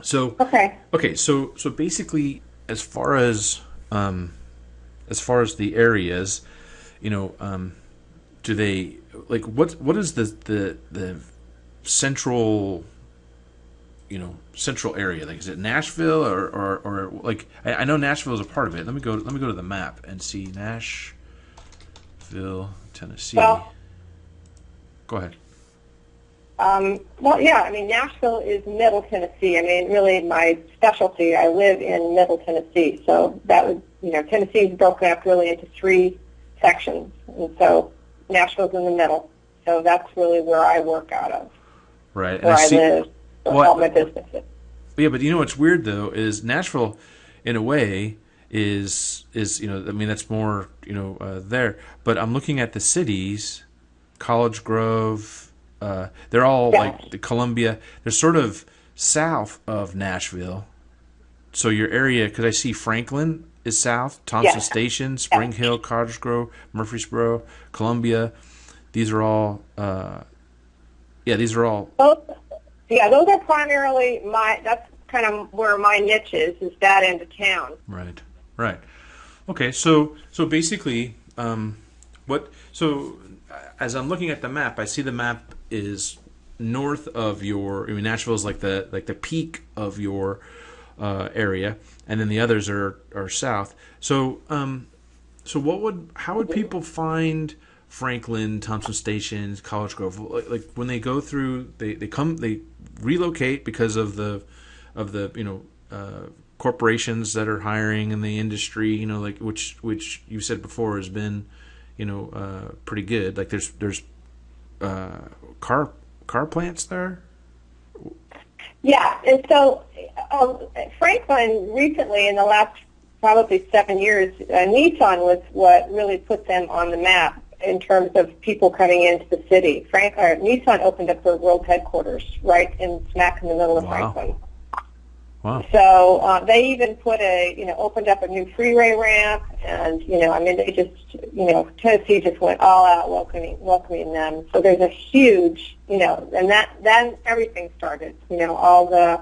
So Okay. okay, so basically, as far as the areas, you know, do they like what is the central central area? Like, is it Nashville or like I know Nashville is a part of it. Let me go to the map and see Nashville, Tennessee. Well, Go ahead. well, yeah. I mean, Nashville is Middle Tennessee. I mean, really, my specialty. I live in Middle Tennessee, so that would, Tennessee is broken up really into three sections, and so Nashville's in the middle. So that's really where I work out of, Right, and I where I see live, for all my what. businesses. Yeah, but you know what's weird though is Nashville, in a way, is I mean that's more there. But I'm looking at the cities, College Grove. They're all Yeah, like the Columbia. They're sort of south of Nashville. So your area, because I see Franklin is south, Thompson yes, Station, yes. Spring Hill, Cottage Grove, Murfreesboro, Columbia. These are all. Yeah, these are all. Those, yeah, those are primarily my. That's kind of where my niche is that end of town. Right. Right. Okay, so basically, what so as I'm looking at the map, I see the map is north of your. I mean, Nashville is like the peak of your area, and then the others are south. So what would how would people find Franklin, Thompson Station, College Grove? Like when they go through, they relocate because of the corporations that are hiring in the industry. Like which you said before has been pretty good. Like there's uh, car car plants there. Yeah, and so Franklin recently, in the last probably 7 years, Nissan was what really put them on the map in terms of people coming into the city. Nissan opened up their world headquarters right in smack in the middle of Wow, Franklin. wow, So they even opened up a new freeway ramp, and I mean, they just, Tennessee just went all out welcoming them. So there's a huge, and then everything started. All the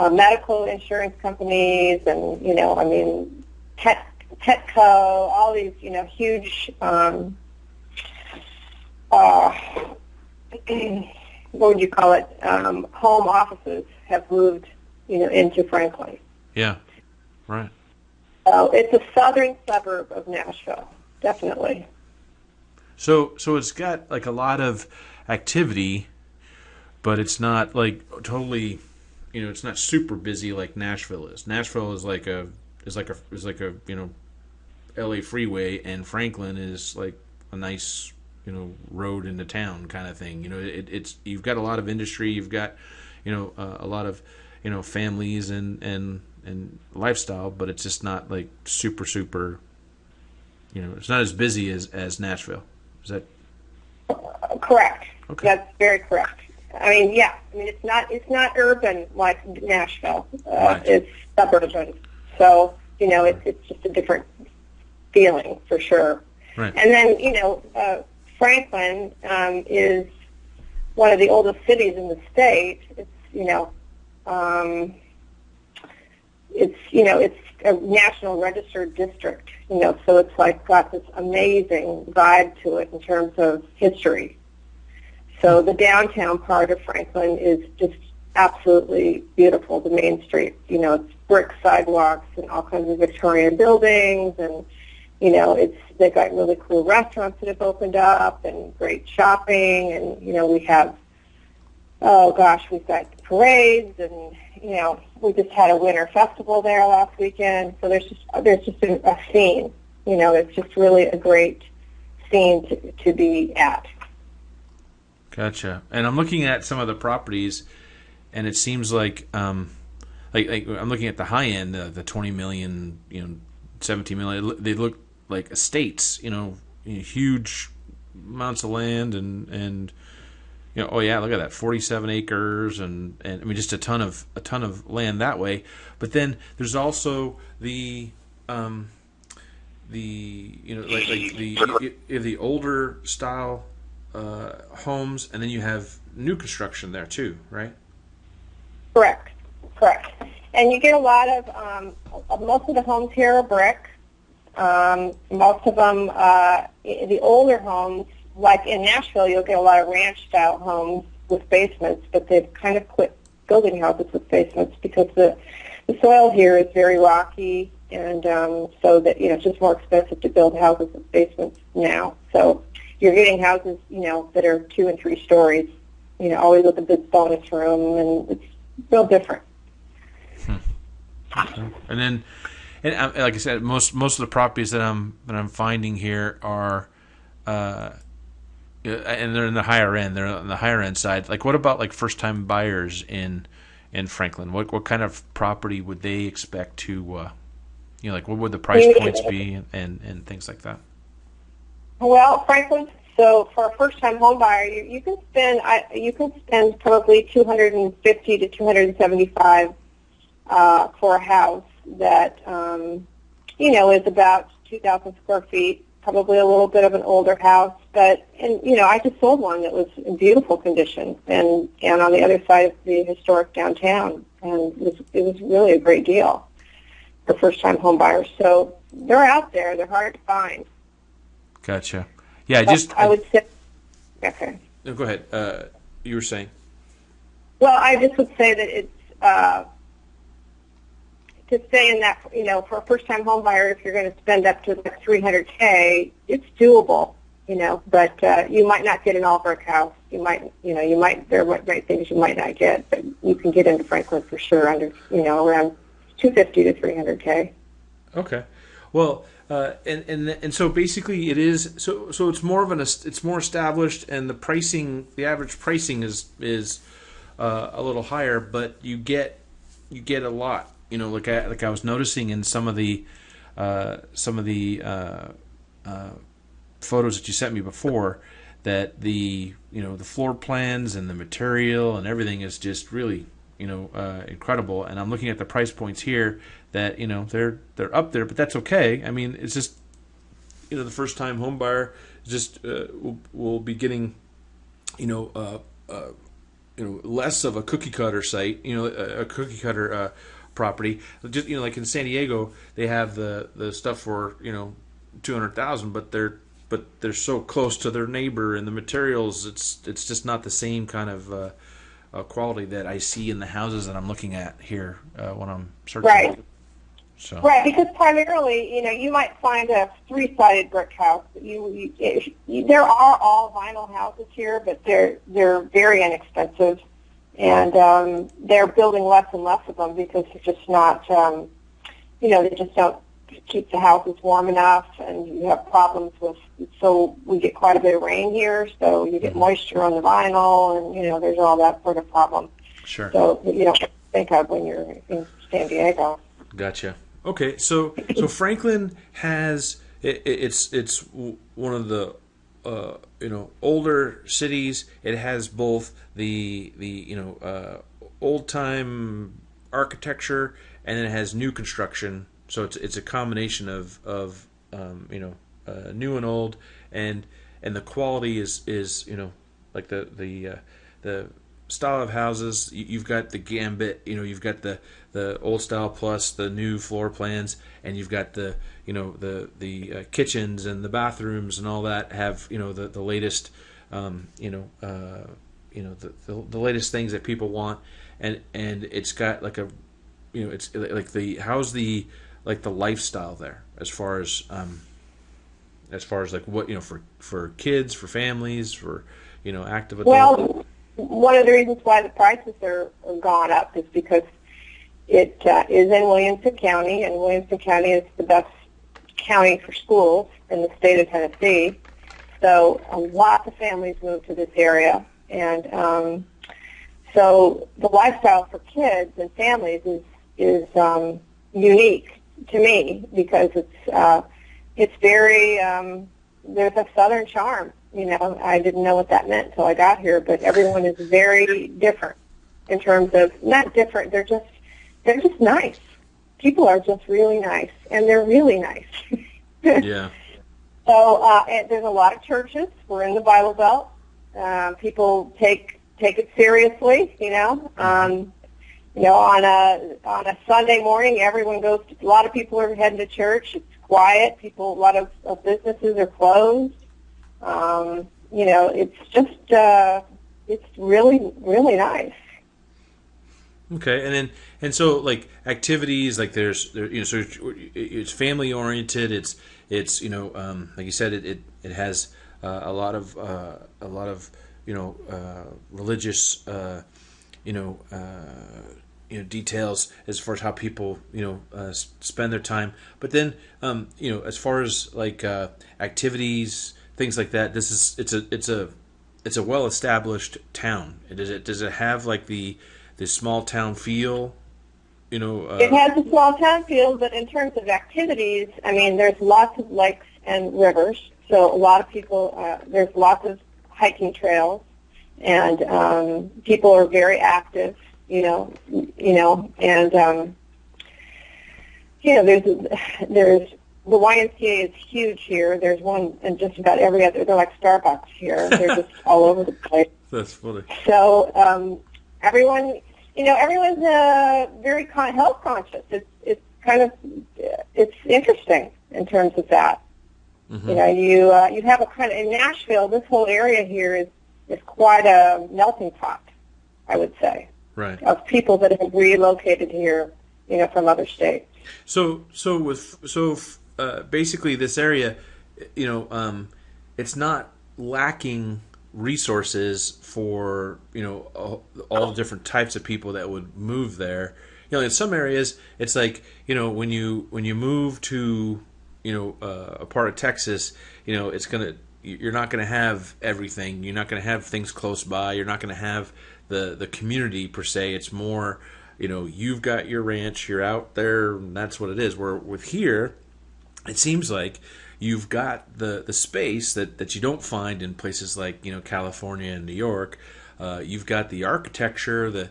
medical insurance companies, and I mean, Petco, all these, huge, uh, what would you call it? Home offices have moved into Franklin. yeah, right. So it's a southern suburb of Nashville, definitely. So it's got like a lot of activity, but it's not like totally, it's not super busy like Nashville is. Nashville is like a L.A. freeway, and Franklin is like a nice road into town kind of thing. It's you've got a lot of industry, you've got a lot of families and lifestyle, but it's just not like super. It's not as busy as Nashville. Is that Correct. okay? That's very correct. I mean, yeah. I mean, it's not urban like Nashville. Right, It's suburban. So it's just a different feeling for sure. right. And then Franklin is one of the oldest cities in the state. Um, it's a national registered district, so it's like got this amazing vibe to it in terms of history. So the downtown part of Franklin is just absolutely beautiful. The main street, it's brick sidewalks and all kinds of Victorian buildings, and they've got really cool restaurants that have opened up and great shopping, and we have, oh gosh, we've got parades, and we just had a winter festival there last weekend. So there's just a scene. It's just really a great scene to be at. Gotcha. And I'm looking at some of the properties, and it seems like I'm looking at the high end, the 20 million, 17 million. They look like estates, huge amounts of land, and oh yeah, look at that, 47 acres, and I mean just a ton of land that way. But then there's also the the older style homes, and then you have new construction there too, right? Correct. Correct. And you get a lot of most of the homes here are brick. Most of them, the older homes, like in Nashville, you'll get a lot of ranch-style homes with basements, but they've kind of quit building houses with basements because the soil here is very rocky, and so that it's just more expensive to build houses with basements now. So you're getting houses that are 2 and 3 stories, always with a big bonus room, and it's real different. Okay. And like I said, most of the properties that I'm finding here are, and they're in the higher end. They're on the higher end side. Like, what about like first time buyers in Franklin? What kind of property would they expect to, like what would the price points be and things like that? Well, Franklin. So for a first time home buyer, you can spend probably $250 to $275 for a house that is about 2,000 square feet, probably a little bit of an older house, but I just sold one that was in beautiful condition and on the other side of the historic downtown, and it was really a great deal for first time home buyers. So they're out there; they're hard to find. Gotcha. Yeah, I would say. Okay. No, go ahead. You were saying. Well, I just would say that it's. To stay in that, for a first-time home buyer, if you're going to spend up to like $300K, it's doable, but you might not get an all-brick house. There might things you might not get, but you can get into Franklin for sure under, around $250 to $300K. Okay, well, and so basically it is so it's more of it's more established, and the average pricing is a little higher, but you get a lot. Like I was noticing in some of the photos that you sent me before, that the floor plans and the material and everything is just really incredible. And I'm looking at the price points here that they're up there, but that's okay. I mean, it's just the first time home buyer just will be getting less of a cookie cutter site, a cookie cutter property. Just like in San Diego, they have the stuff for $200,000, but they're so close to their neighbor, and the materials it's just not the same kind of quality that I see in the houses that I'm looking at here when I'm searching. Right. So. Right, because primarily, you might find a 3-sided brick house. There are all vinyl houses here, but they're very inexpensive. And they're building less and less of them because they're just not, they just don't keep the houses warm enough, and you have problems with, so we get quite a bit of rain here, so you get moisture on the vinyl, and, there's all that sort of problem. Sure. So you don't think of when you're in San Diego. Gotcha. Okay, so Franklin has, it's one of the older cities. It has both the old time architecture, and then it has new construction. So it's a combination of new and old, and the quality is like the style of houses. You've got the gambit. You've got the old style plus the new floor plans, and you've got the kitchens and the bathrooms and all that have the latest the latest things that people want, and it's got like it's like how's the lifestyle there as far as like what for kids, for families, for active adults. Well, one of the reasons why the prices are gone up is because it is in Williamson County, and Williamson County is the best county for schools in the state of Tennessee. So lots of families move to this area, and so the lifestyle for kids and families is unique to me because it's very there's a southern charm. I didn't know what that meant until I got here, but everyone is very different in terms of, not different, they're just nice. People are just really nice, and they're really nice. Yeah. So and there's a lot of churches. We're in the Bible Belt. People take it seriously, You know, on a Sunday morning, everyone goes. A lot of people are heading to church. It's quiet. A lot of businesses are closed. You know, it's just it's really really nice. Okay, and so like activities like you know, so it's family oriented. It's you know, like you said, it has a lot of you know, religious you know, you know, details as far as how people you know, spend their time. But then you know, as far as like activities, things like that, it's a well established town. Does it have like the small town feel? You know, It has a small town feel, but in terms of activities, I mean, there's lots of lakes and rivers. So a lot of people, there's lots of hiking trails, and people are very active. And you know, there's the YMCA is huge here. There's one in just about every other. They're like Starbucks here. They're just all over the place. that's funny. So everyone, you know, everyone's very health conscious. It's kind of it's interesting in terms of that. Mm-hmm. You know, you have a kind of in Nashville. This whole area here is quite a melting pot, I would say, Right. of people that have relocated here, you know, from other states. So basically this area, you know, it's not lacking resources for you know all different types of people that would move there. You know, in some areas, it's like you know when you move to you know a part of Texas, you know you're not gonna have everything. You're not gonna have things close by. You're not gonna have the community per se. It's more you know you've got your ranch. You're out there, and that's what it is. Where with here, it seems like you've got the space that you don't find in places like you know California and New York. You've got the architecture, the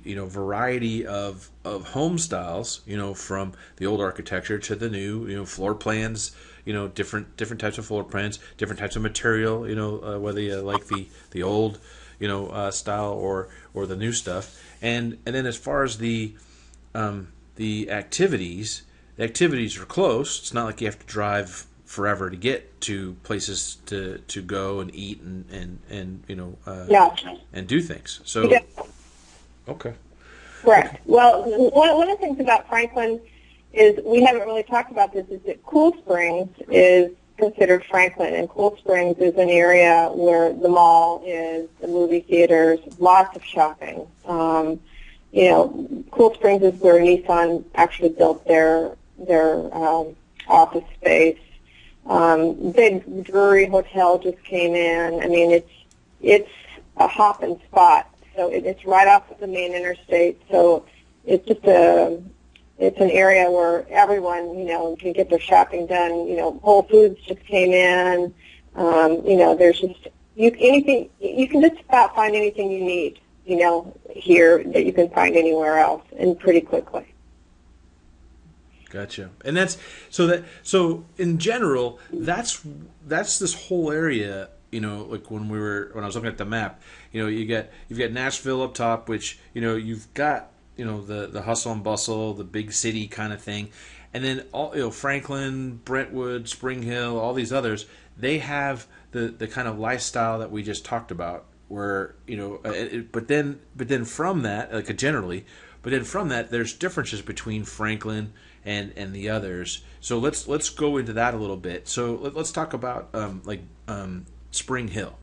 you know variety of home styles, you know from the old architecture to the new, you know floor plans, you know different types of floor plans, different types of material, you know whether you like the old you know style or the new stuff, and then as far as the activities. The activities are close. It's not like you have to drive forever to get to places to go and eat and you know Yeah. and do things. So Yeah. okay, Correct. Well, one of the things about Franklin is we haven't really talked about this is that Cool Springs is considered Franklin, and Cool Springs is an area where the mall is, the movie theaters, lots of shopping. You know, Cool Springs is where Nissan actually built their office space. Big Drury Hotel just came in. I mean, it's a hopping spot. So it's right off of the main interstate. So it's just it's an area where everyone, you know, can get their shopping done. You know, Whole Foods just came in. You know, there's just you can just about find anything you need, you know, here that you can find anywhere else, and pretty quickly. gotcha. And that's so in general, that's this whole area. You know, like when I was looking at the map, you know, you've got Nashville up top, which you know you've got you know the hustle and bustle, the big city kind of thing, and then all you know Franklin, Brentwood, Spring Hill, all these others, they have the kind of lifestyle that we just talked about, where you know, but then from that, like generally, but then from that, there's differences between Franklin and the others. So let's go into that a little bit. So let's talk about Spring Hill.